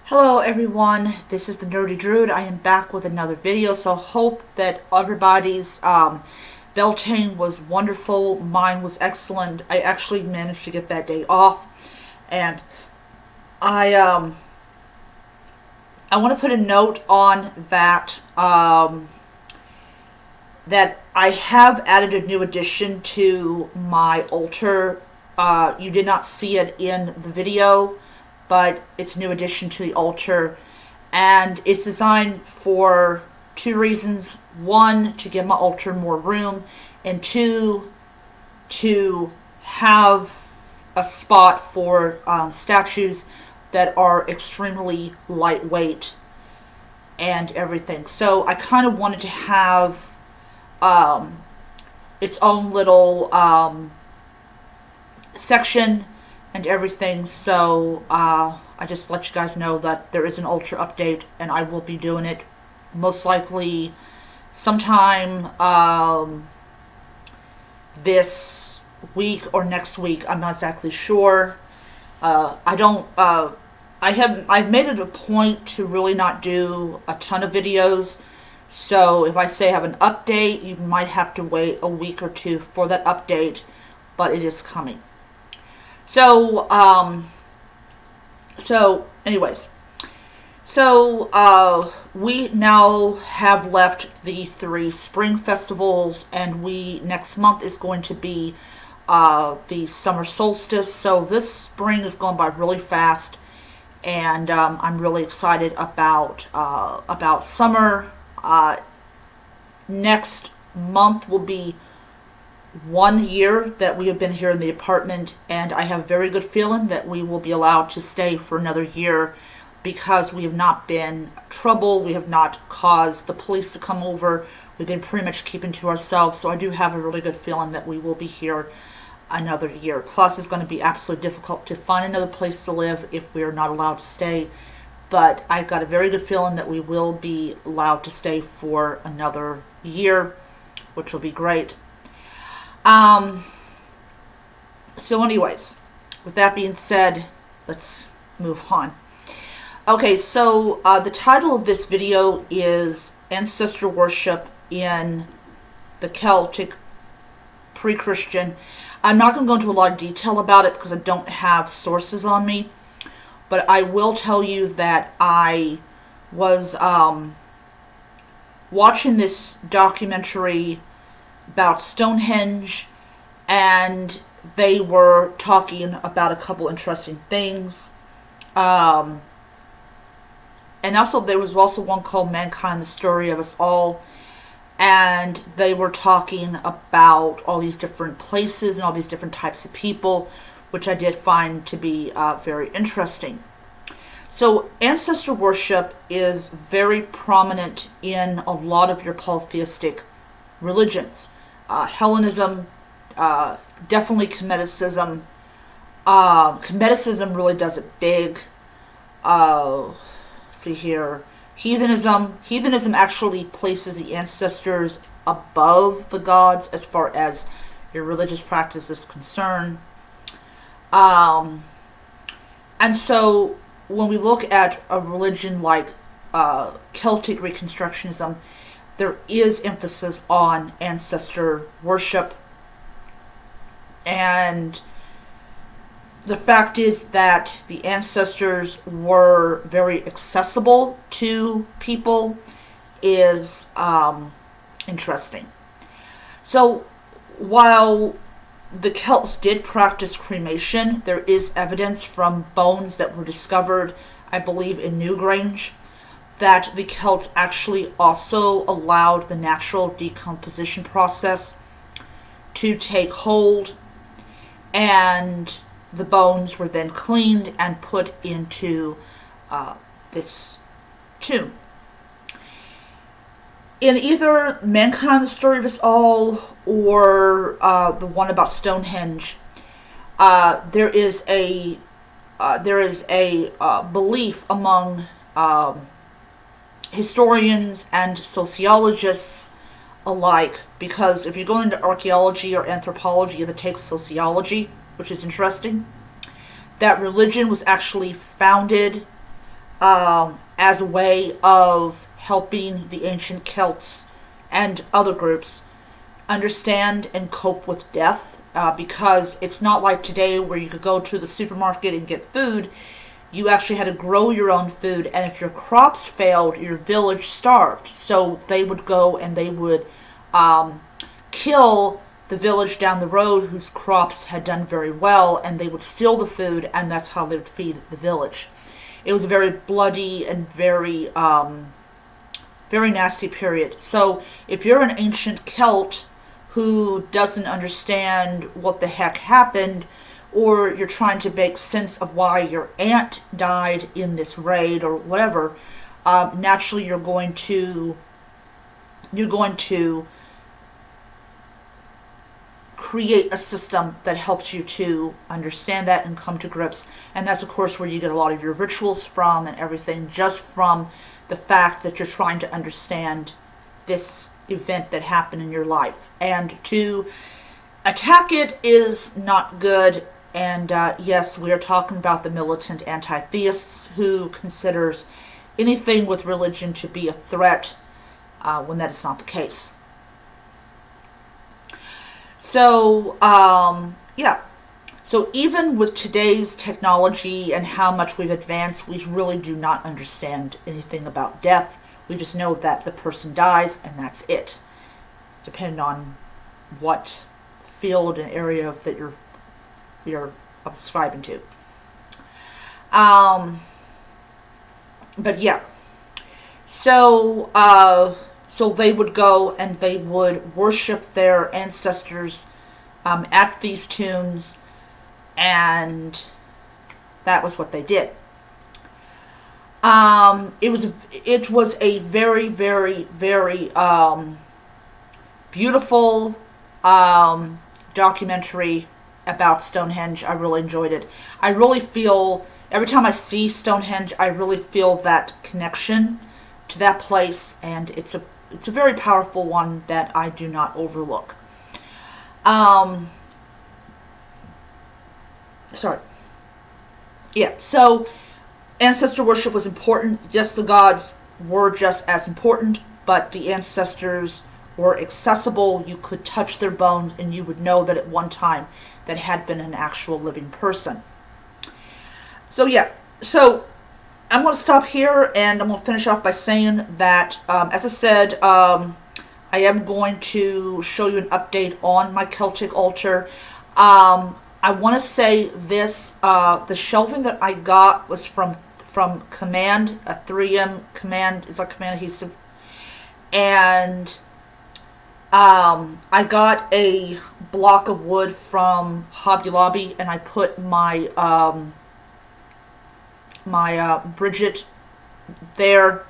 Hello everyone, this is the Nerdy Druid. I am back with another video, so hope that everybody's Beltane was wonderful. Mine was excellent. I actually managed to get that day off, and I want to put a note on that that I have added a new addition to my altar. You did not see it in the video, but it's a new addition to the altar, and it's designed for two reasons. One, to give my altar more room, and two, to have a spot for statues that are extremely lightweight and everything. So I kind of wanted to have its own little section and everything, so I just let you guys know that there is an altar update, and I will be doing it most likely sometime this week or next week. I'm not exactly sure. I've made it a point to really not do a ton of videos, so if I say I have an update, you might have to wait a week or two for that update, but it is coming. So anyways, we now have left the 3 spring festivals, and next month is going to be the summer solstice. So this spring is going by really fast, and I'm really excited about summer. Next month will be 1 year that we have been here in the apartment, and I have a very good feeling that we will be allowed to stay for another year because we have not been trouble. We have not caused the police to come over. We've been pretty much keeping to ourselves, so I do have a really good feeling that we will be here another year. Plus, it's going to be absolutely difficult to find another place to live if we are not allowed to stay, but I've got a very good feeling that we will be allowed to stay for another year, which will be great. So anyways, with that being said, let's move on. Okay, so the title of this video is Ancestor Worship in the Celtic Pre-Christian. I'm not going to go into a lot of detail about it because I don't have sources on me, but I will tell you that I was watching this documentary about Stonehenge, and they were talking about a couple interesting things. And also there was also one called Mankind, the Story of Us All, and they were talking about all these different places and all these different types of people, which I did find to be very interesting. So ancestor worship is very prominent in a lot of your polytheistic religions. Hellenism, definitely Kemeticism. Kemeticism really does it big. See here, heathenism. Heathenism actually places the ancestors above the gods as far as your religious practice is concerned. And so when we look at a religion like Celtic Reconstructionism, there is emphasis on ancestor worship, and the fact is that the ancestors were very accessible to people is interesting. So while the Celts did practice cremation, there is evidence from bones that were discovered, I believe, in Newgrange, that the Celts actually also allowed the natural decomposition process to take hold, and the bones were then cleaned and put into this tomb. In either Mankind, the Story of Us All, or the one about Stonehenge, there is a belief among historians and sociologists alike, because if you go into archaeology or anthropology, that takes sociology, which is interesting, that religion was actually founded as a way of helping the ancient Celts and other groups understand and cope with death, because it's not like today where you could go to the supermarket and get food. You actually had to grow your own food, and if your crops failed, your village starved. So they would go and they would kill the village down the road whose crops had done very well, and they would steal the food, and that's how they would feed the village. It was a very bloody and very very nasty period. So if you're an ancient Celt who doesn't understand what the heck happened, or you're trying to make sense of why your aunt died in this raid or whatever, naturally you're going to create a system that helps you to understand that and come to grips. And that's of course where you get a lot of your rituals from and everything, just from the fact that you're trying to understand this event that happened in your life. And to attack it is not good. And yes, we are talking about the militant anti-theists who considers anything with religion to be a threat, when that is not the case. So, yeah. So even with today's technology and how much we've advanced, we really do not understand anything about death. We just know that the person dies and that's it, depending on what field and area that you're subscribing to. But yeah. So, so they would go and they would worship their ancestors at these tombs, and that was what they did. It was a very, very, very beautiful documentary about Stonehenge. I really enjoyed it. I really feel, every time I see Stonehenge, I really feel that connection to that place, and it's a very powerful one that I do not overlook. Sorry. Yeah, so ancestor worship was important. Yes, the gods were just as important, but the ancestors were accessible. You could touch their bones and you would know that at one time that had been an actual living person. So yeah, so I'm going to stop here, and I'm going to finish off by saying that, as I said, I am going to show you an update on my Celtic altar. I want to say this, the shelving that I got was from Command, a 3M Command, is a Command adhesive, and I got a block of wood from Hobby Lobby, and I put my Bridget there.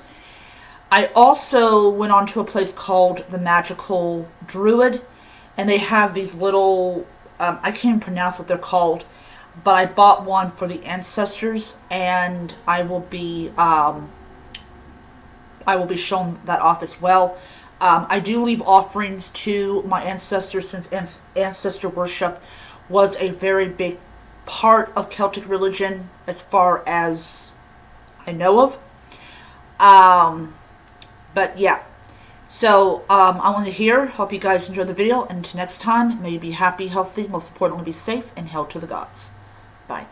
I also went on to a place called the Magical Druid, and they have these little, I can't even pronounce what they're called, but I bought one for the ancestors, and I will be showing that off as well. I do leave offerings to my ancestors, since ancestor worship was a very big part of Celtic religion as far as I know of. But yeah, so I want to hear. Hope you guys enjoyed the video, and until next time, may you be happy, healthy, most importantly be safe, and held to the gods. Bye.